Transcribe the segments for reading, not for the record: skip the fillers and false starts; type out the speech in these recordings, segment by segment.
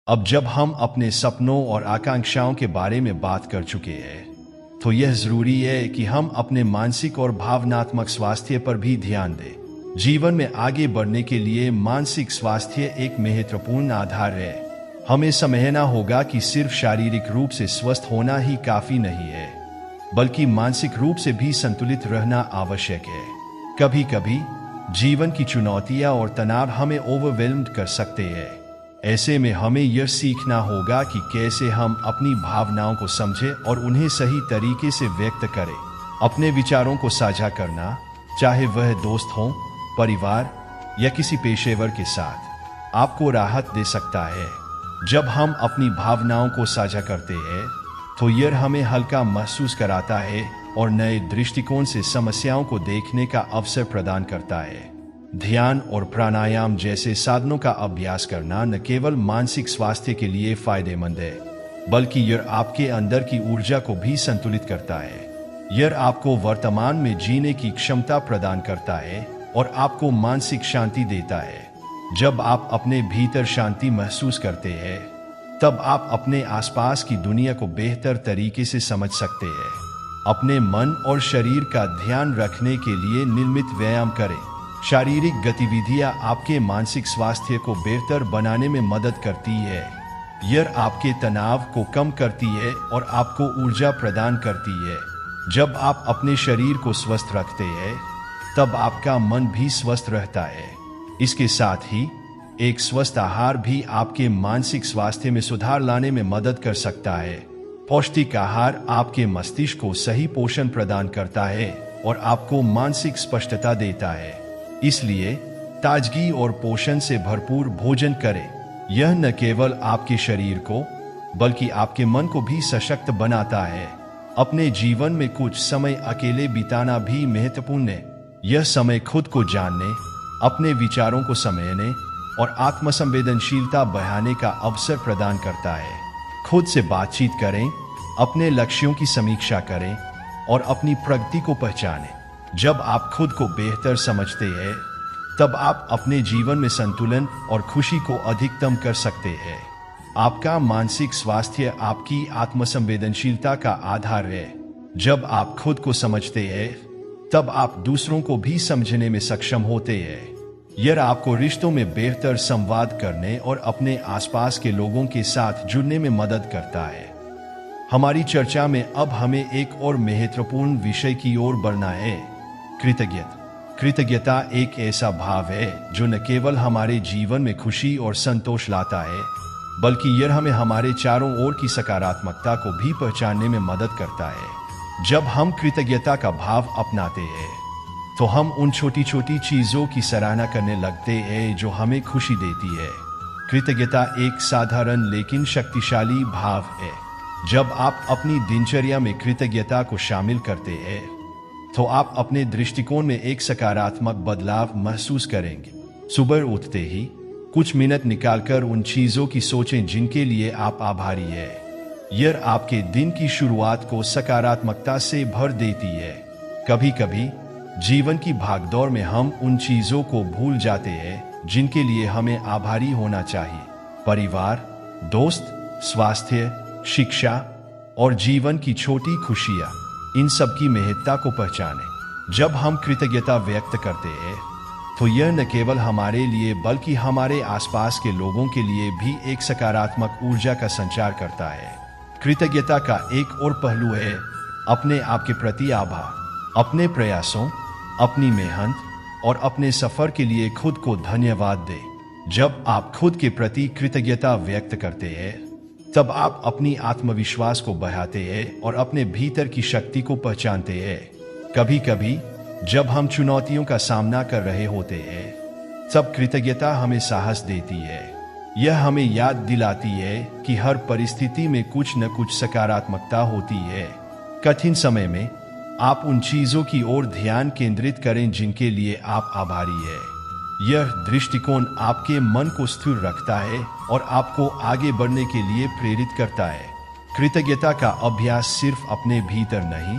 अब जब हम अपने सपनों और आकांक्षाओं के बारे में बात कर चुके हैं, तो यह जरूरी है कि हम अपने मानसिक और भावनात्मक स्वास्थ्य पर भी ध्यान दें। जीवन में आगे बढ़ने के लिए मानसिक स्वास्थ्य एक महत्वपूर्ण आधार है। हमें समझना होगा कि सिर्फ शारीरिक रूप से स्वस्थ होना ही काफी नहीं है, बल्कि मानसिक रूप से भी संतुलित रहना आवश्यक है। कभी कभी जीवन की चुनौतियां और तनाव हमें ओवरवेल्म्ड कर सकते हैं। ऐसे में हमें यह सीखना होगा कि कैसे हम अपनी भावनाओं को समझें और उन्हें सही तरीके से व्यक्त करें। अपने विचारों को साझा करना, चाहे वह दोस्त हो, परिवार या किसी पेशेवर के साथ, आपको राहत दे सकता है। जब हम अपनी भावनाओं को साझा करते हैं, तो यह हमें हल्का महसूस कराता है और नए दृष्टिकोण से समस्याओं को देखने का अवसर प्रदान करता है। ध्यान और प्राणायाम जैसे साधनों का अभ्यास करना न केवल मानसिक स्वास्थ्य के लिए फायदेमंद है, बल्कि यह आपके अंदर की ऊर्जा को भी संतुलित करता है। यह आपको वर्तमान में जीने की क्षमता प्रदान करता है और आपको मानसिक शांति देता है। जब आप अपने भीतर शांति महसूस करते हैं, तब आप अपने आसपास की दुनिया को बेहतर तरीके से समझ सकते हैं। अपने मन और शरीर का ध्यान रखने के लिए नियमित व्यायाम करें। शारीरिक गतिविधियां आपके मानसिक स्वास्थ्य को बेहतर बनाने में मदद करती है। यह आपके तनाव को कम करती है और आपको ऊर्जा प्रदान करती है। जब आप अपने शरीर को स्वस्थ रखते हैं, तब आपका मन भी स्वस्थ रहता है। इसके साथ ही एक स्वस्थ आहार भी आपके मानसिक स्वास्थ्य में सुधार लाने में मदद कर सकता है। पौष्टिक आहार आपके मस्तिष्क को सही पोषण प्रदान करता है और आपको मानसिक स्पष्टता देता है। इसलिए ताजगी और पोषण से भरपूर भोजन करें। यह न केवल आपके शरीर को, बल्कि आपके मन को भी सशक्त बनाता है। अपने जीवन में कुछ समय अकेले बिताना भी महत्वपूर्ण है। यह समय खुद को जानने, अपने विचारों को समझने और आत्मसंवेदनशीलता बढ़ाने का अवसर प्रदान करता है। खुद से बातचीत करें, अपने लक्ष्यों की समीक्षा करें और अपनी प्रगति को पहचानें। जब आप खुद को बेहतर समझते हैं, तब आप अपने जीवन में संतुलन और खुशी को अधिकतम कर सकते हैं। आपका मानसिक स्वास्थ्य आपकी आत्मसंवेदनशीलता का आधार है। जब आप खुद को समझते हैं, तब आप दूसरों को भी समझने में सक्षम होते हैं। यह आपको रिश्तों में बेहतर संवाद करने और अपने आसपास के लोगों के साथ जुड़ने में मदद करता है। हमारी चर्चा में अब हमें एक और महत्वपूर्ण विषय की ओर बढ़ना है, कृतज्ञता। कृतज्ञता एक ऐसा भाव है जो न केवल हमारे जीवन में खुशी और संतोष लाता है, बल्कि यह हमें हमारे चारों ओर की सकारात्मकता को भी पहचानने में मदद करता है। जब हम कृतज्ञता का भाव अपनाते हैं, तो हम उन छोटी छोटी चीजों की सराहना करने लगते हैं जो हमें खुशी देती है। कृतज्ञता एक साधारण लेकिन शक्तिशाली भाव है। जब आप अपनी दिनचर्या में कृतज्ञता को शामिल करते हैं, तो आप अपने दृष्टिकोण में एक सकारात्मक बदलाव महसूस करेंगे। सुबह उठते ही कुछ मिनट निकालकर उन चीजों की सोचें जिनके लिए आप आभारी हैं। यह आपके दिन की शुरुआत को सकारात्मकता से भर देती है। कभी कभी जीवन की भागदौड़ में हम उन चीजों को भूल जाते हैं जिनके लिए हमें आभारी होना चाहिए। परिवार, दोस्त, स्वास्थ्य, शिक्षा और जीवन की छोटी खुशियां, इन सब की महत्ता को पहचानें। जब हम कृतज्ञता व्यक्त करते हैं, तो यह न केवल हमारे लिए बल्कि हमारे आसपास के लोगों के लिए भी एक सकारात्मक ऊर्जा का संचार करता है। कृतज्ञता का एक और पहलू है अपने आप के प्रति आभार। अपने प्रयासों, अपनी मेहनत और अपने सफर के लिए खुद को धन्यवाद दें। जब आप खुद के प्रति कृतज्ञता व्यक्त करते हैं, तब आप अपनी आत्मविश्वास को बढ़ाते हैं और अपने भीतर की शक्ति को पहचानते हैं। कभी कभी जब हम चुनौतियों का सामना कर रहे होते हैं, तब कृतज्ञता हमें साहस देती है। यह हमें याद दिलाती है कि हर परिस्थिति में कुछ न कुछ सकारात्मकता होती है। कठिन समय में आप उन चीजों की ओर ध्यान केंद्रित करें जिनके लिए आप आभारी हैं। यह दृष्टिकोण आपके मन को स्थिर रखता है और आपको आगे बढ़ने के लिए प्रेरित करता है। कृतज्ञता का अभ्यास सिर्फ अपने भीतर नहीं,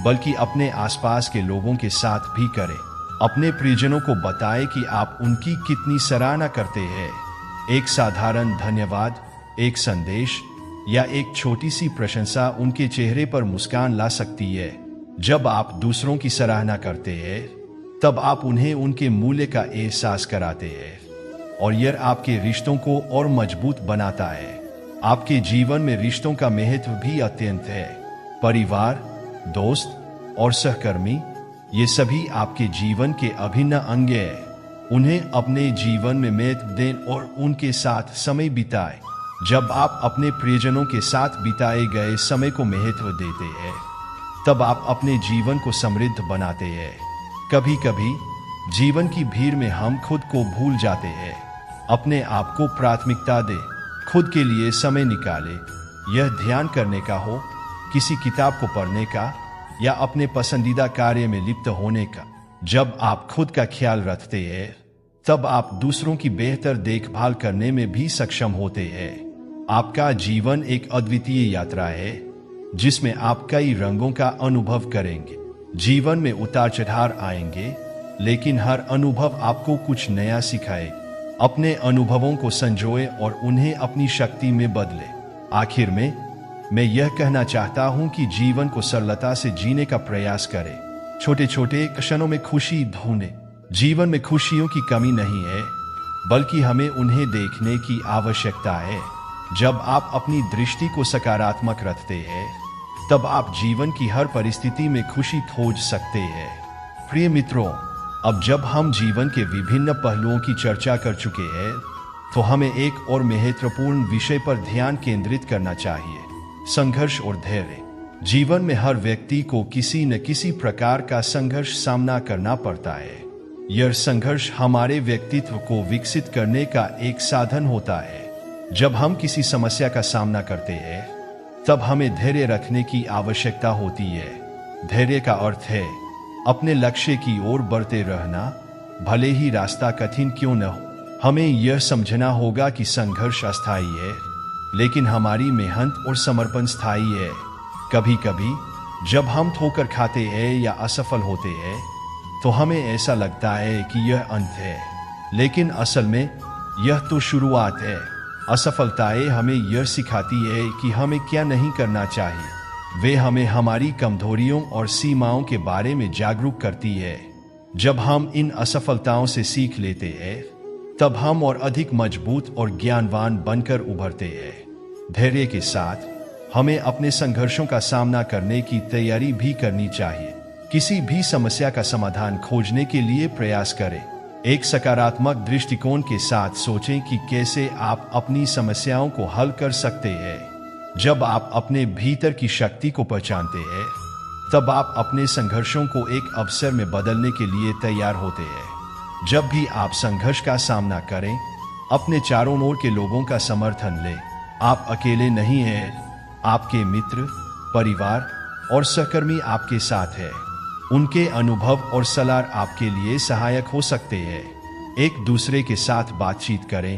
बल्कि अपने आसपास के लोगों के साथ भी करें। अपने प्रियजनों को बताएं कि आप उनकी कितनी सराहना करते हैं। एक साधारण धन्यवाद, एक संदेश या एक छोटी सी प्रशंसा उनके चेहरे पर मुस्कान ला सकती है। जब आप दूसरों की सराहना करते हैं तब आप उन्हें उनके मूल्य का एहसास कराते हैं और यह आपके रिश्तों को और मजबूत बनाता है। आपके जीवन में रिश्तों का महत्व भी अत्यंत है। परिवार, दोस्त और सहकर्मी, ये सभी आपके जीवन के अभिन्न अंग हैं। उन्हें अपने जीवन में महत्व दें और उनके साथ समय बिताएं। जब आप अपने प्रियजनों के साथ बिताए गए समय को महत्व देते हैं तब आप अपने जीवन को समृद्ध बनाते हैं। कभी कभी जीवन की भीड़ में हम खुद को भूल जाते हैं। अपने आप को प्राथमिकता दें, खुद के लिए समय निकालें। यह ध्यान करने का हो, किसी किताब को पढ़ने का या अपने पसंदीदा कार्य में लिप्त होने का। जब आप खुद का ख्याल रखते हैं तब आप दूसरों की बेहतर देखभाल करने में भी सक्षम होते हैं। आपका जीवन एक अद्वितीय यात्रा है जिसमें आप कई रंगों का अनुभव करेंगे। जीवन में उतार चढ़ाव आएंगे, लेकिन हर अनुभव आपको कुछ नया सिखाएगा। अपने अनुभवों को संजोए और उन्हें अपनी शक्ति में बदले। आखिर में मैं यह कहना चाहता हूं कि जीवन को सरलता से जीने का प्रयास करें। छोटे छोटे क्षणों में खुशी ढूंढें। जीवन में खुशियों की कमी नहीं है, बल्कि हमें उन्हें देखने की आवश्यकता है। जब आप अपनी दृष्टि को सकारात्मक रखते हैं तब आप जीवन की हर परिस्थिति में खुशी खोज सकते हैं। प्रिय मित्रों, अब जब हम जीवन के विभिन्न पहलुओं की चर्चा कर चुके हैं तो हमें एक और महत्वपूर्ण विषय पर ध्यान केंद्रित करना चाहिए, संघर्ष और धैर्य। जीवन में हर व्यक्ति को किसी न किसी प्रकार का संघर्ष सामना करना पड़ता है। यह संघर्ष हमारे व्यक्तित्व को विकसित करने का एक साधन होता है। जब हम किसी समस्या का सामना करते हैं तब हमें धैर्य रखने की आवश्यकता होती है। धैर्य का अर्थ है अपने लक्ष्य की ओर बढ़ते रहना, भले ही रास्ता कठिन क्यों न हो। हमें यह समझना होगा कि संघर्ष अस्थायी है, लेकिन हमारी मेहनत और समर्पण स्थायी है। कभी कभी जब हम ठोकर खाते हैं या असफल होते हैं तो हमें ऐसा लगता है कि यह अंत है, लेकिन असल में यह तो शुरुआत है। असफलताएं हमें यह सिखाती है कि हमें क्या नहीं करना चाहिए। वे हमें हमारी कमजोरियों और सीमाओं के बारे में जागरूक करती है। जब हम इन असफलताओं से सीख लेते हैं तब हम और अधिक मजबूत और ज्ञानवान बनकर उभरते हैं। धैर्य के साथ हमें अपने संघर्षों का सामना करने की तैयारी भी करनी चाहिए। किसी भी समस्या का समाधान खोजने के लिए प्रयास करें। एक सकारात्मक दृष्टिकोण के साथ सोचें कि कैसे आप अपनी समस्याओं को हल कर सकते हैं। जब आप अपने भीतर की शक्ति को पहचानते हैं तब आप अपने संघर्षों को एक अवसर में बदलने के लिए तैयार होते हैं। जब भी आप संघर्ष का सामना करें, अपने चारों ओर के लोगों का समर्थन लें। आप अकेले नहीं हैं, आपके मित्र, परिवार और सहकर्मी आपके साथ हैं। उनके अनुभव और सलाह आपके लिए सहायक हो सकते हैं। एक दूसरे के साथ बातचीत करें,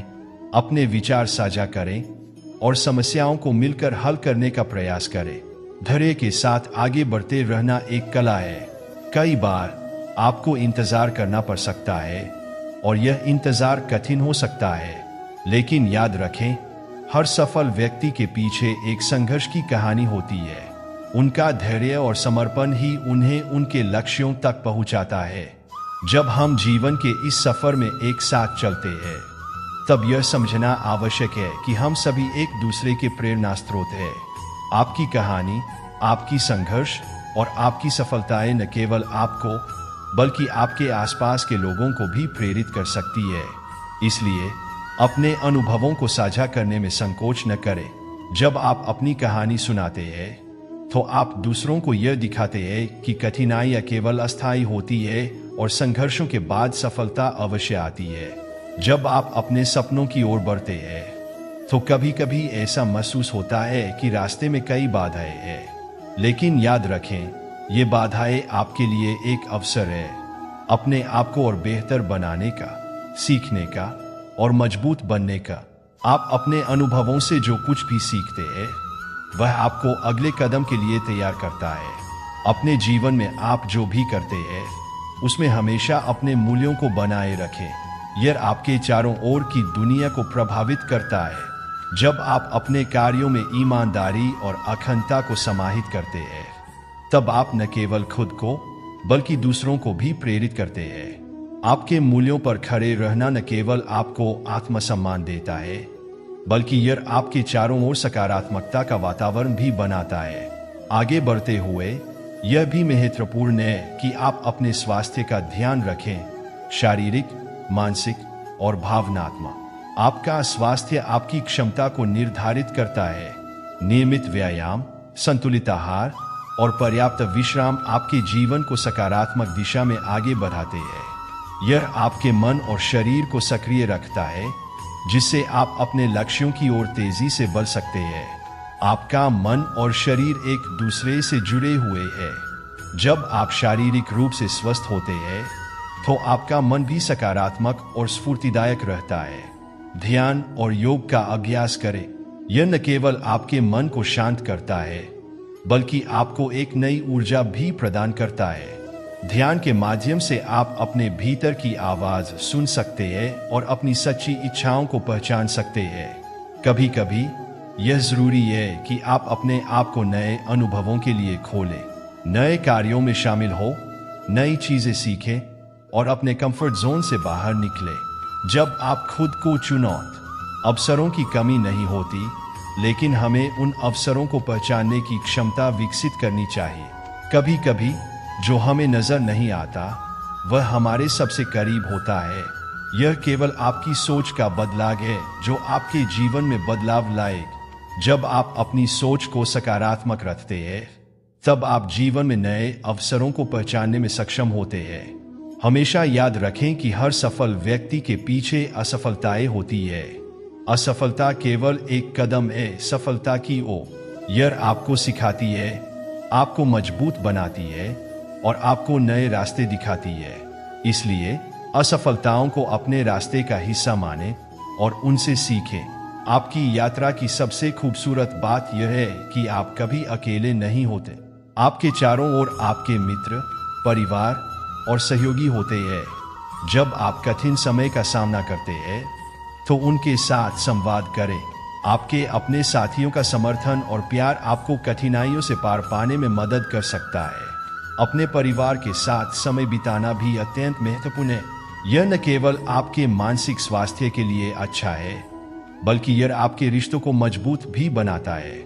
अपने विचार साझा करें और समस्याओं को मिलकर हल करने का प्रयास करें। धैर्य के साथ आगे बढ़ते रहना एक कला है। कई बार आपको इंतजार करना पड़ सकता है और यह इंतजार कठिन हो सकता है, लेकिन याद रखें, हर सफल व्यक्ति के पीछे एक संघर्ष की कहानी होती है। उनका धैर्य और समर्पण ही उन्हें उनके लक्ष्यों तक पहुंचाता है। जब हम जीवन के इस सफर में एक साथ चलते हैं तब यह समझना आवश्यक है कि हम सभी एक दूसरे के प्रेरणा स्रोत हैं। आपकी कहानी, आपकी संघर्ष और आपकी सफलताएं न केवल आपको बल्कि आपके आसपास के लोगों को भी प्रेरित कर सकती है। इसलिए अपने अनुभवों को साझा करने में संकोच न करें। जब आप अपनी कहानी सुनाते हैं तो आप दूसरों को यह दिखाते हैं कि कठिनाइयां केवल अस्थायी होती है और संघर्षों के बाद सफलता अवश्य आती है। जब आप अपने सपनों की ओर बढ़ते हैं तो कभी कभी ऐसा महसूस होता है कि रास्ते में कई बाधाएं हैं, लेकिन याद रखें, ये बाधाएं आपके लिए एक अवसर है अपने आप को और बेहतर बनाने का, सीखने का और मजबूत बनने का। आप अपने अनुभवों से जो कुछ भी सीखते हैं वह आपको अगले कदम के लिए तैयार करता है। अपने जीवन में आप जो भी करते हैं उसमें हमेशा अपने मूल्यों को बनाए रखें। यह आपके चारों ओर की दुनिया को प्रभावित करता है। जब आप अपने कार्यों में ईमानदारी और अखंडता को समाहित करते हैं, तब आप न केवल खुद को बल्कि दूसरों को भी प्रेरित करते हैं। आपके मूल्यों पर खड़े रहना न केवल आपको आत्मसम्मान देता है, बल्कि यह आपके चारों ओर सकारात्मकता का वातावरण भी बनाता है। आगे बढ़ते हुए यह भी महत्वपूर्ण है कि आप अपने स्वास्थ्य का ध्यान रखें, शारीरिक, मानसिक और भावनात्मक। आपका स्वास्थ्य आपकी क्षमता को निर्धारित करता है। नियमित व्यायाम, संतुलित आहार और पर्याप्त विश्राम आपके जीवन को सकारात्मक दिशा में आगे बढ़ाते हैं। यह आपके मन और शरीर को सक्रिय रखता है, जिससे आप अपने लक्ष्यों की ओर तेजी से बढ़ सकते हैं। आपका मन और शरीर एक दूसरे से जुड़े हुए हैं। जब आप शारीरिक रूप से स्वस्थ होते हैं, तो आपका मन भी सकारात्मक और स्फूर्तिदायक रहता है। ध्यान और योग का अभ्यास करें। यह न केवल आपके मन को शांत करता है, बल्कि आपको एक नई ऊर्जा भी प्रदान करता है। ध्यान के माध्यम से आप अपने भीतर की आवाज सुन सकते हैं और अपनी सच्ची इच्छाओं को पहचान सकते हैं। कभी कभी यह जरूरी है कि आप अपने आप को नए अनुभवों के लिए खोलें, नए कार्यों में शामिल हो, नई चीजें सीखें और अपने कंफर्ट जोन से बाहर निकलें। जब आप खुद को चुनो, अवसरों की कमी नहीं होती, लेकिन हमें उन अवसरों को पहचानने की क्षमता विकसित करनी चाहिए। कभी कभी जो हमें नजर नहीं आता, वह हमारे सबसे करीब होता है। यह केवल आपकी सोच का बदलाव है जो आपके जीवन में बदलाव लाएगा। जब आप अपनी सोच को सकारात्मक रखते हैं, तब आप जीवन में नए अवसरों को पहचानने में सक्षम होते हैं। हमेशा याद रखें कि हर सफल व्यक्ति के पीछे असफलताएं होती है। असफलता केवल एक कदम है सफलता की ओर। यह आपको सिखाती है, आपको मजबूत बनाती है और आपको नए रास्ते दिखाती है। इसलिए असफलताओं को अपने रास्ते का हिस्सा मानें और उनसे सीखें। आपकी यात्रा की सबसे खूबसूरत बात यह है कि आप कभी अकेले नहीं होते। आपके चारों ओर आपके मित्र, परिवार और सहयोगी होते हैं। जब आप कठिन समय का सामना करते हैं, तो उनके साथ संवाद करें। आपके अपने साथियों का समर्थन और प्यार आपको कठिनाइयों से पार पाने में मदद कर सकता है। अपने परिवार के साथ समय बिताना भी अत्यंत महत्वपूर्ण है। यह न केवल आपके मानसिक स्वास्थ्य के लिए अच्छा है, बल्कि यह आपके रिश्तों को मजबूत भी बनाता है।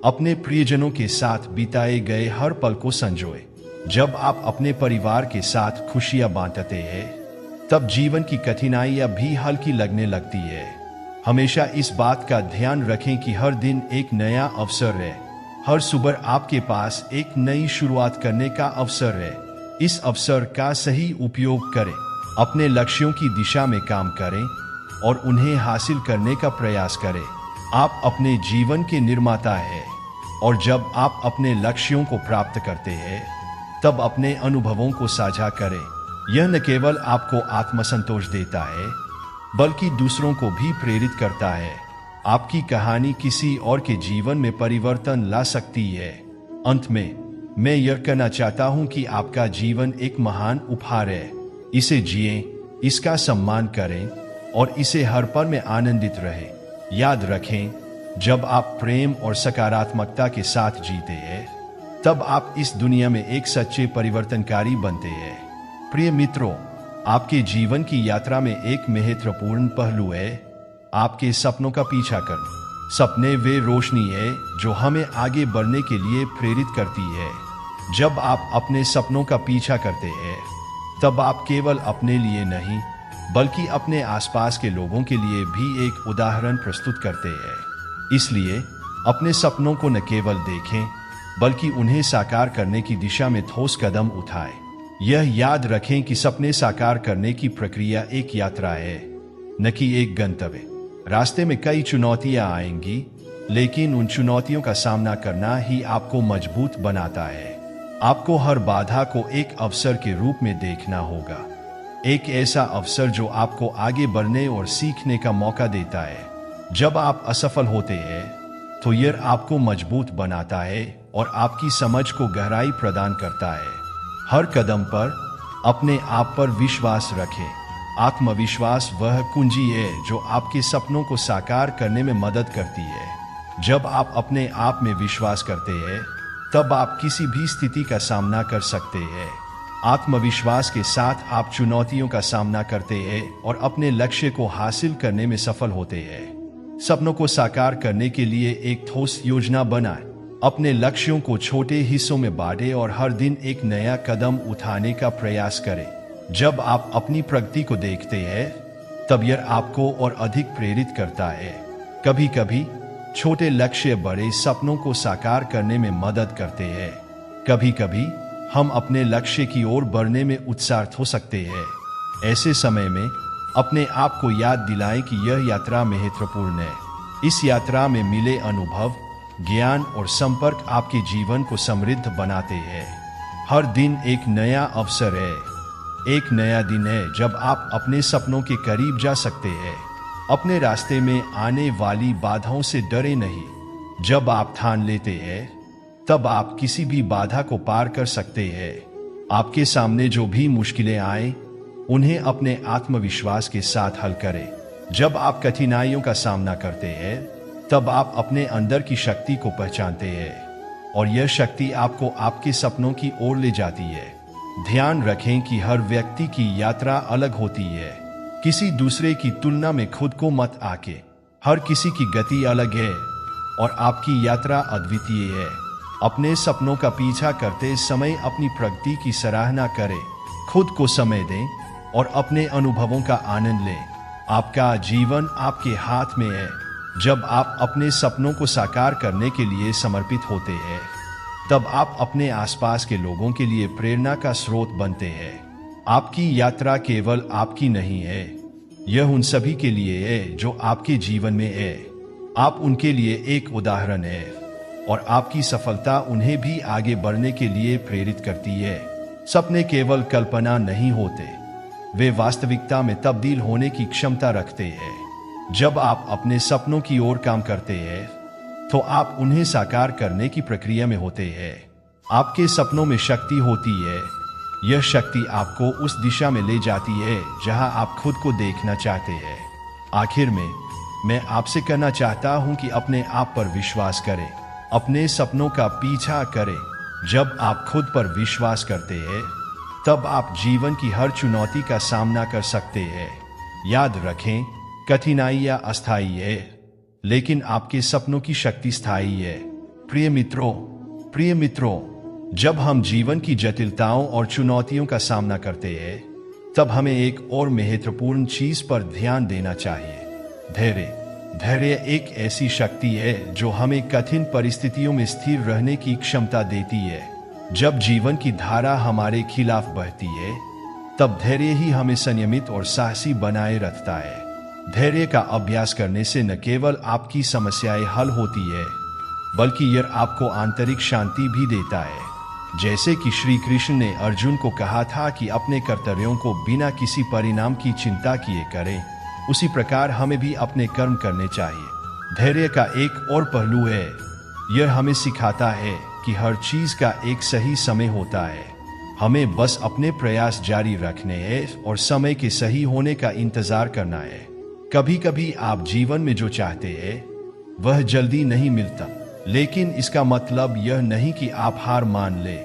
अपने प्रियजनों के साथ बिताए गए हर पल को संजोए। जब आप अपने परिवार के साथ खुशियां बांटते हैं, तब जीवन की कठिनाइयां भी हल्की लगने लगती है। हमेशा इस बात का ध्यान रखें कि हर दिन एक नया अवसर है। हर सुबह आपके पास एक नई शुरुआत करने का अवसर है। इस अवसर का सही उपयोग करें। अपने लक्ष्यों की दिशा में काम करें और उन्हें हासिल करने का प्रयास करें। आप अपने जीवन के निर्माता हैं, और जब आप अपने लक्ष्यों को प्राप्त करते हैं, तब अपने अनुभवों को साझा करें। यह न केवल आपको आत्मसंतोष देता है, बल्कि दूसरों को भी प्रेरित करता है। आपकी कहानी किसी और के जीवन में परिवर्तन ला सकती है। अंत में मैं यह कहना चाहता हूं कि आपका जीवन एक महान उपहार है। इसे जिएं, इसका सम्मान करें और इसे हर पल में आनंदित रहें। याद रखें, जब आप प्रेम और सकारात्मकता के साथ जीते हैं, तब आप इस दुनिया में एक सच्चे परिवर्तनकारी बनते हैं। प्रिय मित्रों, आपके जीवन की यात्रा में एक महत्वपूर्ण पहलू है आपके सपनों का पीछा करना। सपने वे रोशनी है जो हमें आगे बढ़ने के लिए प्रेरित करती है। जब आप अपने सपनों का पीछा करते हैं, तब आप केवल अपने लिए नहीं, बल्कि अपने आसपास के लोगों के लिए भी एक उदाहरण प्रस्तुत करते हैं। इसलिए अपने सपनों को न केवल देखें, बल्कि उन्हें साकार करने की दिशा में ठोस कदम उठाएं। यह याद रखें कि सपने साकार करने की प्रक्रिया एक यात्रा है, न कि एक गंतव्य। रास्ते में कई चुनौतियां आएंगी, लेकिन उन चुनौतियों का सामना करना ही आपको मजबूत बनाता है। आपको हर बाधा को एक अवसर के रूप में देखना होगा, एक ऐसा अवसर जो आपको आगे बढ़ने और सीखने का मौका देता है। जब आप असफल होते हैं, तो यह आपको मजबूत बनाता है और आपकी समझ को गहराई प्रदान करता है। हर कदम पर अपने आप पर विश्वास रखें। आत्मविश्वास वह कुंजी है जो आपके सपनों को साकार करने में मदद करती है। जब आप अपने आप में विश्वास करते हैं, तब आप किसी भी स्थिति का सामना कर सकते हैं। आत्मविश्वास के साथ आप चुनौतियों का सामना करते हैं और अपने लक्ष्य को हासिल करने में सफल होते हैं। सपनों को साकार करने के लिए एक ठोस योजना बनाएं। अपने लक्ष्यों को छोटे हिस्सों में बांटें और हर दिन एक नया कदम उठाने का प्रयास करें। जब आप अपनी प्रगति को देखते हैं, तब यह आपको और अधिक प्रेरित करता है। कभी कभी छोटे लक्ष्य बड़े सपनों को साकार करने में मदद करते हैं। कभी कभी हम अपने लक्ष्य की ओर बढ़ने में उत्साहित हो सकते हैं। ऐसे समय में अपने आप को याद दिलाएं कि यह यात्रा महत्वपूर्ण है। इस यात्रा में मिले अनुभव, ज्ञान और संपर्क आपके जीवन को समृद्ध बनाते हैं। हर दिन एक नया अवसर है, एक नया दिन है जब आप अपने सपनों के करीब जा सकते हैं। अपने रास्ते में आने वाली बाधाओं से डरे नहीं। जब आप ठान लेते हैं, तब आप किसी भी बाधा को पार कर सकते हैं। आपके सामने जो भी मुश्किलें आए, उन्हें अपने आत्मविश्वास के साथ हल करें। जब आप कठिनाइयों का सामना करते हैं, तब आप अपने अंदर की शक्ति को पहचानते हैं और यह शक्ति आपको आपके सपनों की ओर ले जाती है। ध्यान रखें कि हर व्यक्ति की यात्रा अलग होती है। किसी दूसरे की तुलना में खुद को मत आके। हर किसी की गति अलग है और आपकी यात्रा अद्वितीय है। अपने सपनों का पीछा करते समय अपनी प्रगति की सराहना करें, खुद को समय दें और अपने अनुभवों का आनंद लें। आपका जीवन आपके हाथ में है। जब आप अपने सपनों को साकार करने के लिए समर्पित होते हैं, तब आप अपने आसपास के लोगों के लिए प्रेरणा का स्रोत बनते हैं। आपकी यात्रा केवल आपकी नहीं है, यह उन सभी के लिए है जो आपके जीवन में है। आप उनके लिए एक उदाहरण है और आपकी सफलता उन्हें भी आगे बढ़ने के लिए प्रेरित करती है। सपने केवल कल्पना नहीं होते, वे वास्तविकता में तब्दील होने की क्षमता रखते हैं। जब आप अपने सपनों की ओर काम करते हैं, तो आप उन्हें साकार करने की प्रक्रिया में होते हैं। आपके सपनों में शक्ति होती है। यह शक्ति आपको उस दिशा में ले जाती है जहां आप खुद को देखना चाहते हैं। आखिर में मैं आपसे कहना चाहता हूं कि अपने आप पर विश्वास करें, अपने सपनों का पीछा करें। जब आप खुद पर विश्वास करते हैं, तब आप जीवन की हर चुनौती का सामना कर सकते हैं। याद रखें, कठिनाइयां अस्थायी है, लेकिन आपके सपनों की शक्ति स्थायी है। प्रिय मित्रों, जब हम जीवन की जटिलताओं और चुनौतियों का सामना करते हैं, तब हमें एक और महत्वपूर्ण चीज पर ध्यान देना चाहिए, धैर्य। धैर्य एक ऐसी शक्ति है जो हमें कठिन परिस्थितियों में स्थिर रहने की क्षमता देती है। जब जीवन की धारा हमारे खिलाफ बहती है, तब धैर्य ही हमें संयमित और साहसी बनाए रखता है। धैर्य का अभ्यास करने से न केवल आपकी समस्याएं हल होती है, बल्कि यह आपको आंतरिक शांति भी देता है। जैसे कि श्री कृष्ण ने अर्जुन को कहा था कि अपने कर्तव्यों को बिना किसी परिणाम की चिंता किए करें, उसी प्रकार हमें भी अपने कर्म करने चाहिए। धैर्य का एक और पहलू है, यह हमें सिखाता है कि हर चीज का एक सही समय होता है। हमें बस अपने प्रयास जारी रखने हैं और समय के सही होने का इंतजार करना है। कभी कभी आप जीवन में जो चाहते हैं, वह जल्दी नहीं मिलता, लेकिन इसका मतलब यह नहीं कि आप हार मान ले।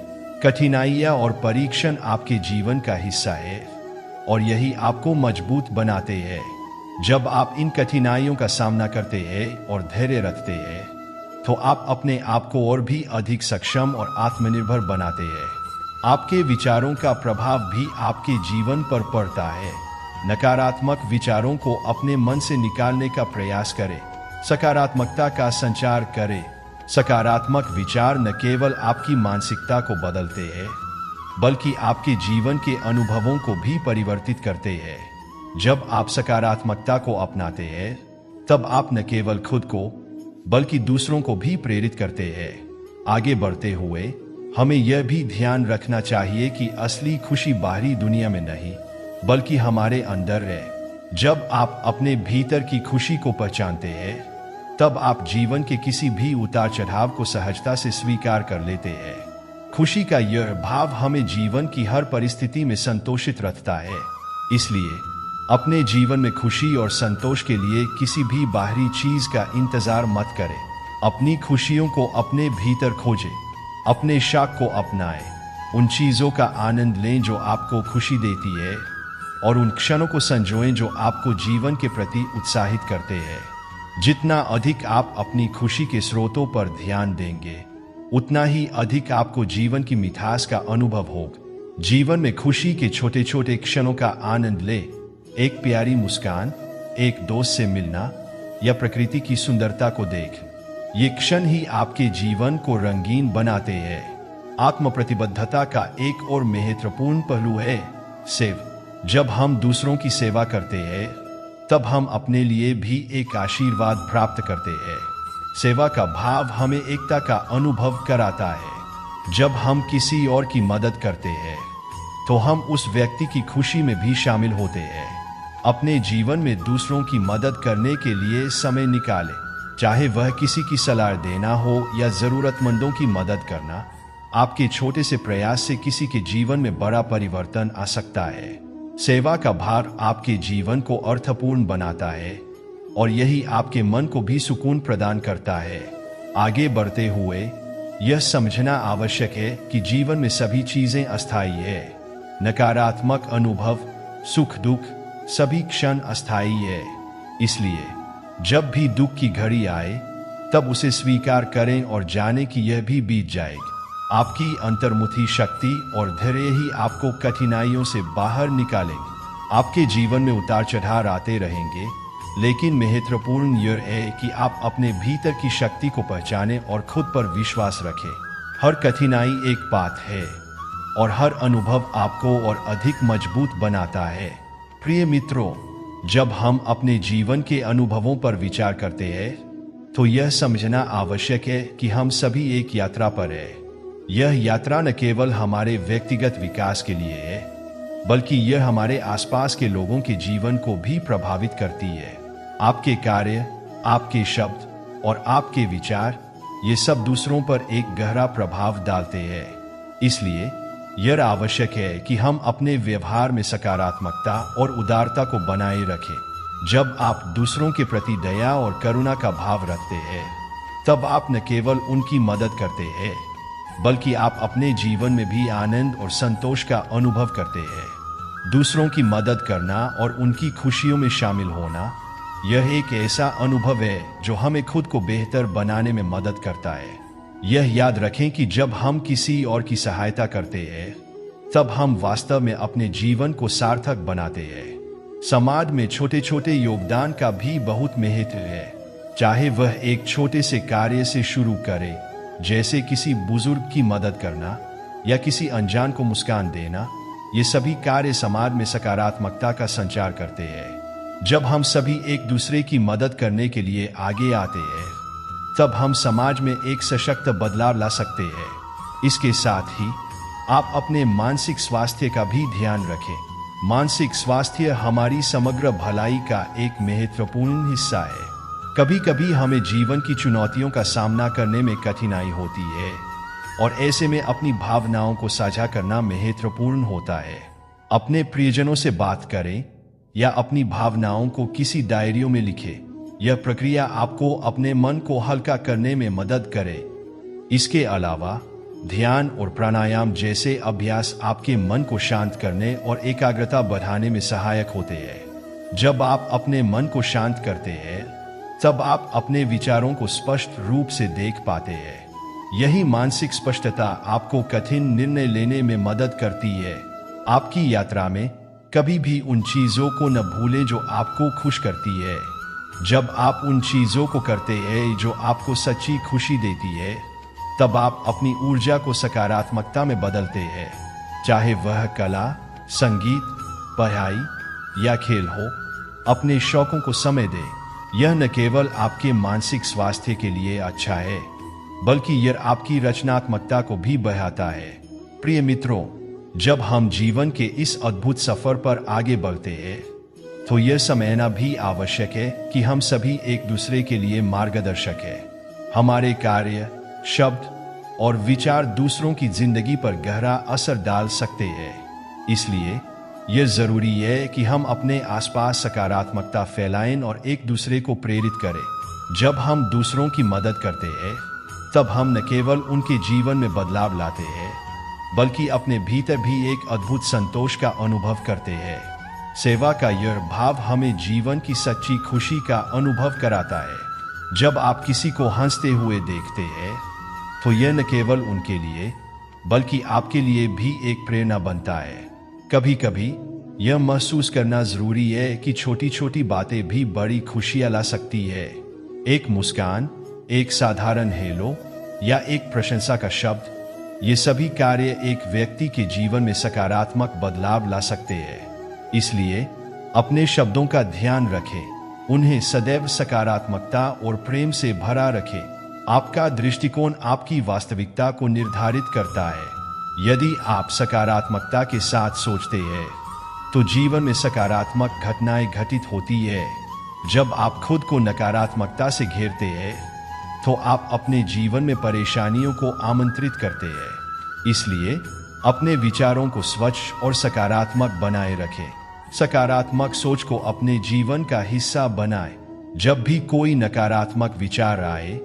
कठिनाइयां और परीक्षण आपके जीवन का हिस्सा है और यही आपको मजबूत बनाते हैं। जब आप इन कठिनाइयों का सामना करते हैं और धैर्य रखते हैं, तो आप अपने आप को और भी अधिक सक्षम और आत्मनिर्भर बनाते हैं। आपके विचारों का प्रभाव भी आपके जीवन पर पड़ता है। नकारात्मक विचारों को अपने मन से निकालने का प्रयास करें, सकारात्मकता का संचार करें। सकारात्मक विचार न केवल आपकी मानसिकता को बदलते हैं, बल्कि आपके जीवन के अनुभवों को भी परिवर्तित करते हैं। जब आप सकारात्मकता को अपनाते हैं, तब आप न केवल खुद को बल्कि दूसरों को भी प्रेरित करते हैं। आगे बढ़ते हुए हमें यह भी ध्यान रखना चाहिए कि असली खुशी बाहरी दुनिया में नहीं, बल्कि हमारे अंदर है। जब आप अपने भीतर की खुशी को पहचानते हैं, तब आप जीवन के किसी भी उतार चढ़ाव को सहजता से स्वीकार कर लेते हैं। खुशी का यह भाव हमें जीवन की हर परिस्थिति में संतोषित रखता है। इसलिए अपने जीवन में खुशी और संतोष के लिए किसी भी बाहरी चीज का इंतजार मत करें। अपनी खुशियों को अपने भीतर खोजें, अपने शौक को अपनाएं, उन चीजों का आनंद लें जो आपको खुशी देती है और उन क्षणों को संजोएं जो आपको जीवन के प्रति उत्साहित करते हैं। जितना अधिक आप अपनी खुशी के स्रोतों पर ध्यान देंगे, उतना ही अधिक आपको जीवन की मिठास का अनुभव होगा। जीवन में खुशी के छोटे छोटे क्षणों का आनंद ले। एक प्यारी मुस्कान, एक दोस्त से मिलना या प्रकृति की सुंदरता को देख। ये क्षण ही आपके जीवन को रंगीन बनाते हैं। आत्म प्रतिबद्धता का एक और महत्वपूर्ण पहलू है सेवा। जब हम दूसरों की सेवा करते हैं, तब हम अपने लिए भी एक आशीर्वाद प्राप्त करते हैं। सेवा का भाव हमें एकता का अनुभव कराता है। जब हम किसी और की मदद करते हैं, तो हम उस व्यक्ति की खुशी में भी शामिल होते हैं। अपने जीवन में दूसरों की मदद करने के लिए समय निकालें, चाहे वह किसी की सलाह देना हो या जरूरतमंदों की मदद करना। आपके छोटे से प्रयास से किसी के जीवन में बड़ा परिवर्तन आ सकता है। सेवा का भार आपके जीवन को अर्थपूर्ण बनाता है और यही आपके मन को भी सुकून प्रदान करता है। आगे बढ़ते हुए यह समझना आवश्यक है कि जीवन में सभी चीजें अस्थायी है। नकारात्मक अनुभव, सुख दुख, सभी क्षण अस्थायी है। इसलिए जब भी दुख की घड़ी आए, तब उसे स्वीकार करें और जानें कि यह भी बीत जाएगी। आपकी अंतर्मुखी शक्ति और धैर्य ही आपको कठिनाइयों से बाहर निकालेंगे। आपके जीवन में उतार चढ़ाव आते रहेंगे, लेकिन महत्वपूर्ण यह है कि आप अपने भीतर की शक्ति को पहचानें और खुद पर विश्वास रखें। हर कठिनाई एक पाठ है और हर अनुभव आपको और अधिक मजबूत बनाता है। प्रिय मित्रों, जब हम अपने जीवन के अनुभवों पर विचार करते हैं, तो यह समझना आवश्यक है कि हम सभी एक यात्रा पर हैं। यह यात्रा न केवल हमारे व्यक्तिगत विकास के लिए है, बल्कि यह हमारे आसपास के लोगों के जीवन को भी प्रभावित करती है। आपके कार्य, आपके शब्द और आपके विचार, ये सब दूसरों पर एक गहरा प्रभाव डालते हैं। इसलिए यह आवश्यक है कि हम अपने व्यवहार में सकारात्मकता और उदारता को बनाए रखें। जब आप दूसरों के प्रति दया और करुणा का भाव रखते हैं, तब आप न केवल उनकी मदद करते हैं, बल्कि आप अपने जीवन में भी आनंद और संतोष का अनुभव करते हैं। दूसरों की मदद करना और उनकी खुशियों में शामिल होना, यह एक ऐसा अनुभव है जो हमें खुद को बेहतर बनाने में मदद करता है। यह याद रखें कि जब हम किसी और की सहायता करते हैं, तब हम वास्तव में अपने जीवन को सार्थक बनाते हैं। समाज में छोटे छोटे योगदान का भी बहुत महत्व है। चाहे वह एक छोटे से कार्य से शुरू करे, जैसे किसी बुजुर्ग की मदद करना या किसी अनजान को मुस्कान देना, ये सभी कार्य समाज में सकारात्मकता का संचार करते हैं। जब हम सभी एक दूसरे की मदद करने के लिए आगे आते हैं, तब हम समाज में एक सशक्त बदलाव ला सकते हैं। इसके साथ ही आप अपने मानसिक स्वास्थ्य का भी ध्यान रखें। मानसिक स्वास्थ्य हमारी समग्र भलाई का एक महत्वपूर्ण हिस्सा है। कभी कभी हमें जीवन की चुनौतियों का सामना करने में कठिनाई होती है और ऐसे में अपनी भावनाओं को साझा करना महत्वपूर्ण होता है। अपने प्रियजनों से बात करें या अपनी भावनाओं को किसी डायरियों में लिखें। यह प्रक्रिया आपको अपने मन को हल्का करने में मदद करे। इसके अलावा ध्यान और प्राणायाम जैसे अभ्यास आपके मन को शांत करने और एकाग्रता बढ़ाने में सहायक होते हैं। जब आप अपने मन को शांत करते हैं, तब आप अपने विचारों को स्पष्ट रूप से देख पाते हैं। यही मानसिक स्पष्टता आपको कठिन निर्णय लेने में मदद करती है। आपकी यात्रा में कभी भी उन चीजों को न भूलें जो आपको खुश करती है। जब आप उन चीजों को करते हैं जो आपको सच्ची खुशी देती है, तब आप अपनी ऊर्जा को सकारात्मकता में बदलते हैं। चाहे वह कला, संगीत, पढ़ाई या खेल हो, अपने शौकों को समय दें। यह न केवल आपके मानसिक स्वास्थ्य के लिए अच्छा है, बल्कि यह आपकी रचनात्मकता को भी बढ़ाता है। प्रिय मित्रों, जब हम जीवन के इस अद्भुत सफर पर आगे बढ़ते हैं, तो यह समझना भी आवश्यक है कि हम सभी एक दूसरे के लिए मार्गदर्शक हैं। हमारे कार्य, शब्द और विचार दूसरों की जिंदगी पर गहरा असर डाल सकते हैं। इसलिए यह जरूरी है कि हम अपने आसपास सकारात्मकता फैलाएं और एक दूसरे को प्रेरित करें। जब हम दूसरों की मदद करते हैं तब हम न केवल उनके जीवन में बदलाव लाते हैं बल्कि अपने भीतर भी एक अद्भुत संतोष का अनुभव करते हैं। सेवा का यह भाव हमें जीवन की सच्ची खुशी का अनुभव कराता है। जब आप किसी को हंसते हुए देखते हैं तो यह न केवल उनके लिए बल्कि आपके लिए भी एक प्रेरणा बनता है। कभी कभी यह महसूस करना जरूरी है कि छोटी छोटी बातें भी बड़ी खुशियां ला सकती है। एक मुस्कान, एक साधारण हेलो या एक प्रशंसा का शब्द, ये सभी कार्य एक व्यक्ति के जीवन में सकारात्मक बदलाव ला सकते हैं। इसलिए अपने शब्दों का ध्यान रखें, उन्हें सदैव सकारात्मकता और प्रेम से भरा रखें। आपका दृष्टिकोण आपकी वास्तविकता को निर्धारित करता है। यदि आप सकारात्मकता के साथ सोचते हैं तो जीवन में सकारात्मक घटनाएं घटित होती है। जब आप खुद को नकारात्मकता से घेरते हैं तो आप अपने जीवन में परेशानियों को आमंत्रित करते हैं। इसलिए अपने विचारों को स्वच्छ और सकारात्मक बनाए रखें। सकारात्मक सोच को अपने जीवन का हिस्सा बनाएं। जब भी कोई नकारात्मक विचार आए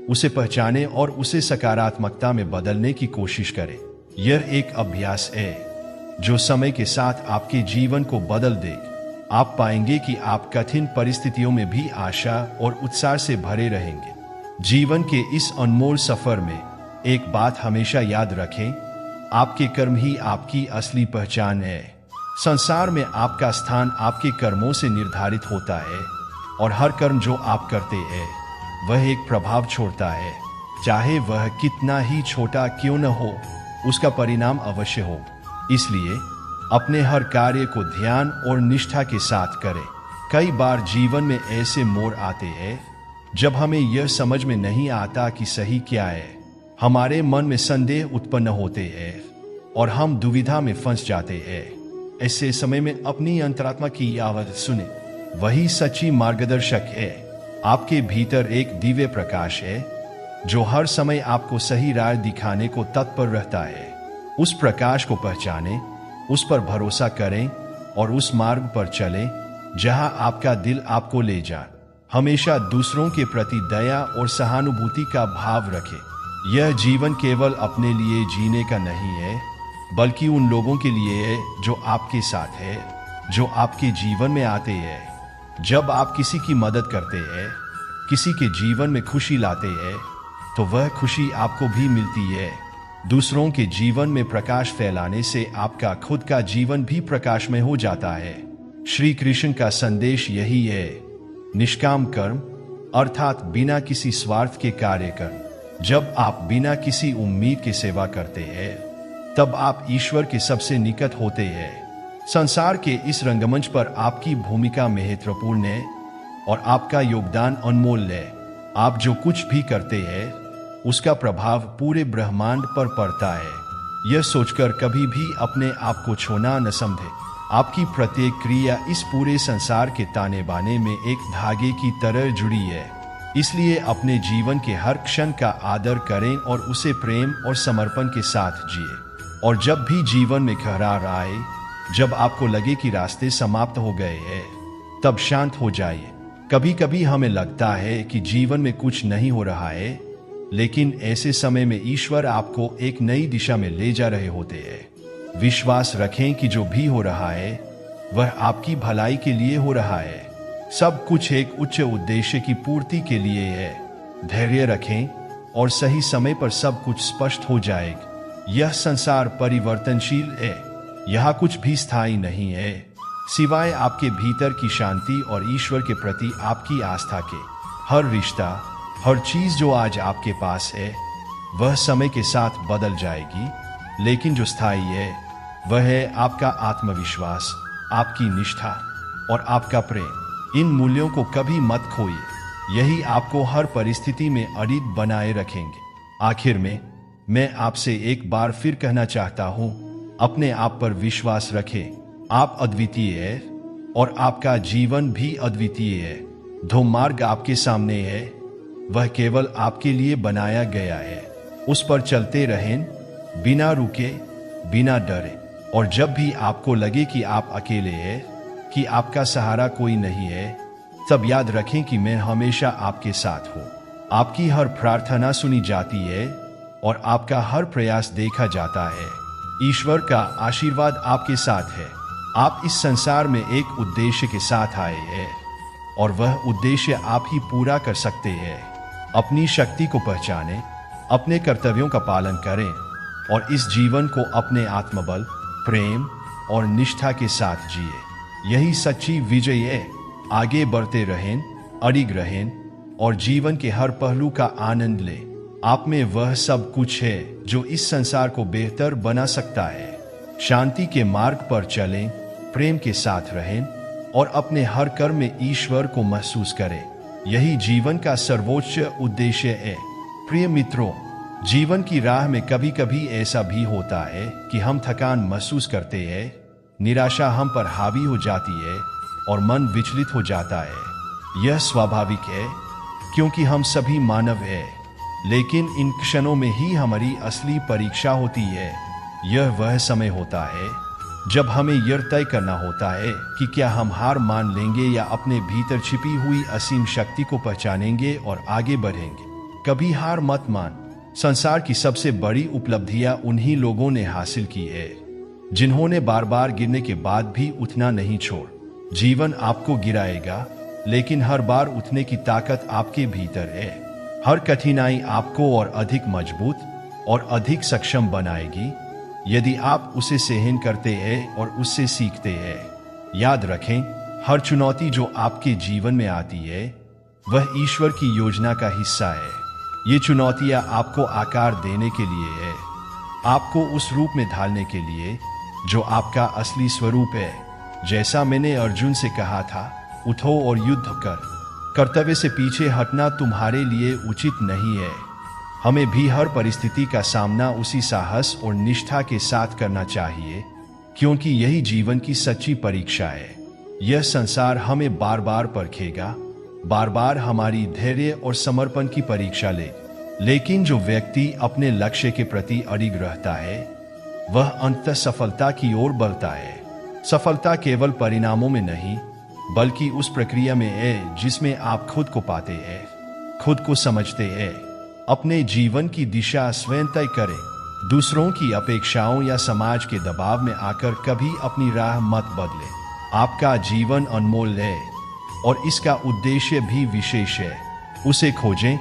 उसे पहचानें और उसे सकारात्मकता में बदलने की कोशिश करें। यह एक अभ्यास है जो समय के साथ आपके जीवन को बदल देगा। आप पाएंगे कि आप कठिन परिस्थितियों में भी आशा और उत्साह से भरे रहेंगे। जीवन के इस अनमोल सफर में एक बात हमेशा याद रखें, आपके कर्म ही आपकी असली पहचान है। संसार में आपका स्थान आपके कर्मों से निर्धारित होता है और हर कर्म जो आप करते हैं वह एक प्रभाव छोड़ता है। चाहे वह कितना ही छोटा क्यों न हो, उसका परिणाम अवश्य हो। इसलिए अपने हर कार्य को ध्यान और निष्ठा के साथ करें। कई बार जीवन में ऐसे मोड़ आते हैं जब हमें यह समझ में नहीं आता कि सही क्या है। हमारे मन में संदेह उत्पन्न होते हैं और हम दुविधा में फंस जाते हैं। ऐसे समय में अपनी अंतरात्मा की आवाज सुने, वही सच्ची मार्गदर्शक है। आपके भीतर एक दिव्य प्रकाश है जो हर समय आपको सही राह दिखाने को तत्पर रहता है। उस प्रकाश को पहचानें, उस पर भरोसा करें और उस मार्ग पर चलें जहां आपका दिल आपको ले जाए। हमेशा दूसरों के प्रति दया और सहानुभूति का भाव रखें। यह जीवन केवल अपने लिए जीने का नहीं है बल्कि उन लोगों के लिए है जो आपके साथ है, जो आपके जीवन में आते हैं। जब आप किसी की मदद करते हैं, किसी के जीवन में खुशी लाते हैं तो वह खुशी आपको भी मिलती है। दूसरों के जीवन में प्रकाश फैलाने से आपका खुद का जीवन भी प्रकाशमय हो जाता है। श्री कृष्ण का संदेश यही है, निष्काम कर्म अर्थात बिना किसी स्वार्थ के कार्य कर्म। जब आप बिना किसी उम्मीद के सेवा करते हैं तब आप ईश्वर के सबसे निकट होते हैं। संसार के इस रंगमंच पर आपकी भूमिका महत्वपूर्ण है और आपका योगदान अनमोल है। आप जो कुछ भी करते हैं उसका प्रभाव पूरे ब्रह्मांड पर पड़ता है। यह सोचकर कभी भी अपने आप को छोना न समझे। आपकी प्रत्येक क्रिया इस पूरे संसार के ताने बाने में एक धागे की तरह जुड़ी है। इसलिए अपने जीवन के हर क्षण का आदर करें और उसे प्रेम और समर्पण के साथ जिए। और जब भी जीवन में खरार आए, जब आपको लगे कि रास्ते समाप्त हो गए हैं, तब शांत हो जाइए। कभी कभी हमें लगता है कि जीवन में कुछ नहीं हो रहा है, लेकिन ऐसे समय में ईश्वर आपको एक नई दिशा में ले जा रहे होते हैं। विश्वास रखें कि जो भी हो रहा है वह आपकी भलाई के लिए हो रहा है। सब कुछ एक उच्च उद्देश्य की पूर्ति के लिए है। धैर्य रखें और सही समय पर सब कुछ स्पष्ट हो जाएगा। यह संसार परिवर्तनशील है, यहाँ कुछ भी स्थायी नहीं है सिवाय आपके भीतर की शांति और ईश्वर के प्रति आपकी आस्था के। हर रिश्ता, हर चीज जो आज आपके पास है वह समय के साथ बदल जाएगी, लेकिन जो स्थायी है वह है आपका आत्मविश्वास, आपकी निष्ठा और आपका प्रेम। इन मूल्यों को कभी मत खोइए, यही आपको हर परिस्थिति में अडिग बनाए रखेंगे। आखिर में मैं आपसे एक बार फिर कहना चाहता हूं, अपने आप पर विश्वास रखें। आप अद्वितीय हैं और आपका जीवन भी अद्वितीय है। जो मार्ग आपके सामने है वह केवल आपके लिए बनाया गया है। उस पर चलते रहें, बिना रुके, बिना डरे। और जब भी आपको लगे कि आप अकेले हैं, कि आपका सहारा कोई नहीं है, तब याद रखें कि मैं हमेशा आपके साथ हूँ। आपकी हर प्रार्थना सुनी जाती है और आपका हर प्रयास देखा जाता है। ईश्वर का आशीर्वाद आपके साथ है। आप इस संसार में एक उद्देश्य के साथ आए हैं और वह उद्देश्य आप ही पूरा कर सकते हैं। अपनी शक्ति को पहचानें, अपने कर्तव्यों का पालन करें और इस जीवन को अपने आत्मबल, प्रेम और निष्ठा के साथ जिए। यही सच्ची विजय है। आगे बढ़ते रहें, अडिग रहें और जीवन के हर पहलू का आनंद लें। आप में वह सब कुछ है जो इस संसार को बेहतर बना सकता है। शांति के मार्ग पर चलें, प्रेम के साथ रहें और अपने हर कर्म में ईश्वर को महसूस करें। यही जीवन का सर्वोच्च उद्देश्य है। प्रिय मित्रों, जीवन की राह में कभी कभी ऐसा भी होता है कि हम थकान महसूस करते हैं, निराशा हम पर हावी हो जाती है और मन विचलित हो जाता है। यह स्वाभाविक है क्योंकि हम सभी मानव हैं, लेकिन इन क्षणों में ही हमारी असली परीक्षा होती है। यह वह समय होता है जब हमें यह तय करना होता है कि क्या हम हार मान लेंगे या अपने भीतर छिपी हुई असीम शक्ति को पहचानेंगे और आगे बढ़ेंगे। कभी हार मत मान। संसार की सबसे बड़ी उपलब्धियां उन्हीं लोगों ने हासिल की है जिन्होंने बार बार गिरने के बाद भी उठना नहीं छोड़। जीवन आपको गिराएगा, लेकिन हर बार उठने की ताकत आपके भीतर है। हर कठिनाई आपको और अधिक मजबूत और अधिक सक्षम बनाएगी यदि आप उसे सहन करते हैं और उससे सीखते हैं। याद रखें, हर चुनौती जो आपके जीवन में आती है वह ईश्वर की योजना का हिस्सा है। ये चुनौतियां आपको आकार देने के लिए है, आपको उस रूप में ढालने के लिए जो आपका असली स्वरूप है। जैसा मैंने अर्जुन से कहा था, उठो और युद्ध कर। कर्तव्य से पीछे हटना तुम्हारे लिए उचित नहीं है। हमें भी हर परिस्थिति का सामना उसी साहस और निष्ठा के साथ करना चाहिए, क्योंकि यही जीवन की सच्ची परीक्षा है। यह संसार हमें बार बार परखेगा, बार बार हमारी धैर्य और समर्पण की परीक्षा ले। लेकिन जो व्यक्ति अपने लक्ष्य के प्रति अडिग रहता है वह अंततः सफलता की ओर बढ़ता है। सफलता केवल परिणामों में नहीं, बल्कि उस प्रक्रिया में है जिसमें आप खुद को पाते हैं, खुद को समझते हैं। अपने जीवन की दिशा स्वयं तय करें। दूसरों की अपेक्षाओं या समाज के दबाव में आकर कभी अपनी राह मत बदलें। आपका जीवन अनमोल है और इसका उद्देश्य भी विशेष है। उसे खोजें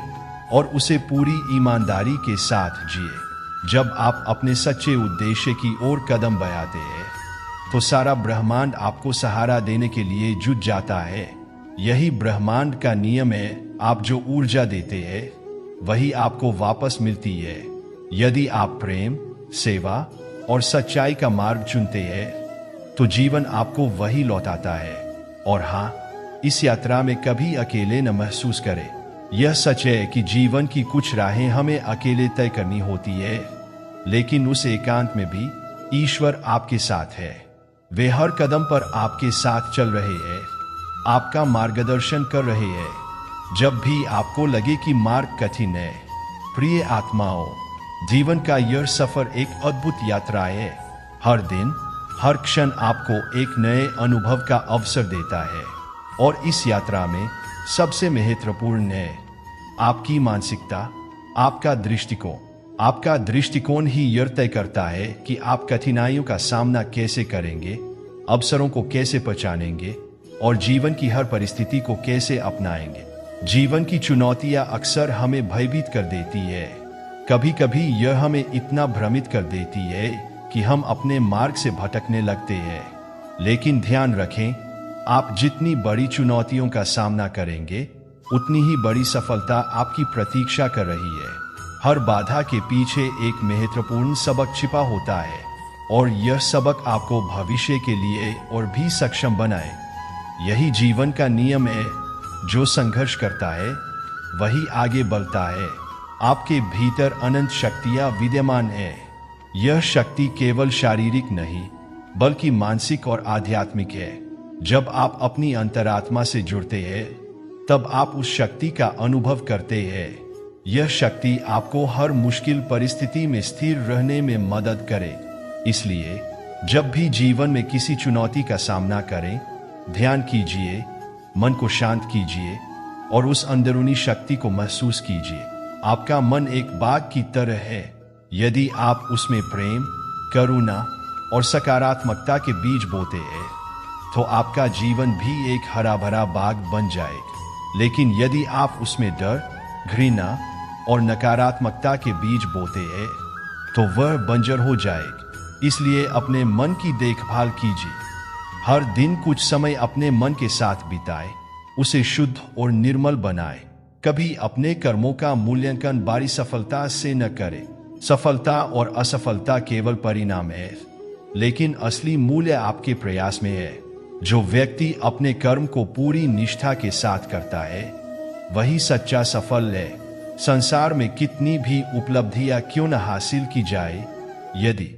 और उसे पूरी ईमानदारी के साथ जिए। जब आप अपने सच्चे उद्देश्य की ओर कदम बढ़ाते हैं तो सारा ब्रह्मांड आपको सहारा देने के लिए जुट जाता है। यही ब्रह्मांड का नियम है। आप जो ऊर्जा देते हैं वही आपको वापस मिलती है। यदि आप प्रेम, सेवा और सच्चाई का मार्ग चुनते हैं तो जीवन आपको वही लौटाता है। और हाँ, इस यात्रा में कभी अकेले न महसूस करें। यह सच है कि जीवन की कुछ राहें हमें अकेले तय करनी होती है, लेकिन उस एकांत में भी ईश्वर आपके साथ है। वे हर कदम पर आपके साथ चल रहे हैं, आपका मार्गदर्शन कर रहे हैं। जब भी आपको लगे कि मार्ग कठिन है, प्रिय आत्माओं, जीवन का यह सफर एक अद्भुत यात्रा है। हर दिन, हर क्षण आपको एक नए अनुभव का अवसर देता है और इस यात्रा में सबसे महत्वपूर्ण है आपकी मानसिकता, आपका दृष्टिकोण। आपका दृष्टिकोण ही यह तय करता है कि आप कठिनाइयों का सामना कैसे करेंगे, अवसरों को कैसे पहचानेंगे और जीवन की हर परिस्थिति को कैसे अपनाएंगे। जीवन की चुनौतियां अक्सर हमें भयभीत कर देती है। कभी कभी यह हमें इतना भ्रमित कर देती है कि हम अपने मार्ग से भटकने लगते हैं। लेकिन ध्यान रखें, आप जितनी बड़ी चुनौतियों का सामना करेंगे उतनी ही बड़ी सफलता आपकी प्रतीक्षा कर रही है। हर बाधा के पीछे एक महत्वपूर्ण सबक छिपा होता है और यह सबक आपको भविष्य के लिए और भी सक्षम बनाए। यही जीवन का नियम है। जो संघर्ष करता है वही आगे बढ़ता है। आपके भीतर अनंत शक्तियां विद्यमान है। यह शक्ति केवल शारीरिक नहीं बल्कि मानसिक और आध्यात्मिक है। जब आप अपनी अंतरात्मा से जुड़ते हैं तब आप उस शक्ति का अनुभव करते हैं। यह शक्ति आपको हर मुश्किल परिस्थिति में स्थिर रहने में मदद करे। इसलिए जब भी जीवन में किसी चुनौती का सामना करें, ध्यान कीजिए, मन को शांत कीजिए और उस अंदरूनी शक्ति को महसूस कीजिए। आपका मन एक बाग की तरह है। यदि आप उसमें प्रेम, करुणा और सकारात्मकता के बीज बोते हैं तो आपका जीवन भी एक हरा भरा बाग बन जाएगा। लेकिन यदि आप उसमें डर, घृणा और नकारात्मकता के बीज बोते हैं तो वह बंजर हो जाएगा। इसलिए अपने मन की देखभाल कीजिए। हर दिन कुछ समय अपने मन के साथ बिताएं, उसे शुद्ध और निर्मल बनाएं। कभी अपने कर्मों का मूल्यांकन बारी सफलता से न करें। सफलता और असफलता केवल परिणाम है, लेकिन असली मूल्य आपके प्रयास में है। जो व्यक्ति अपने कर्म को पूरी निष्ठा के साथ करता है वही सच्चा सफल है। संसार में कितनी भी उपलब्धियां क्यों न हासिल की जाए, यदि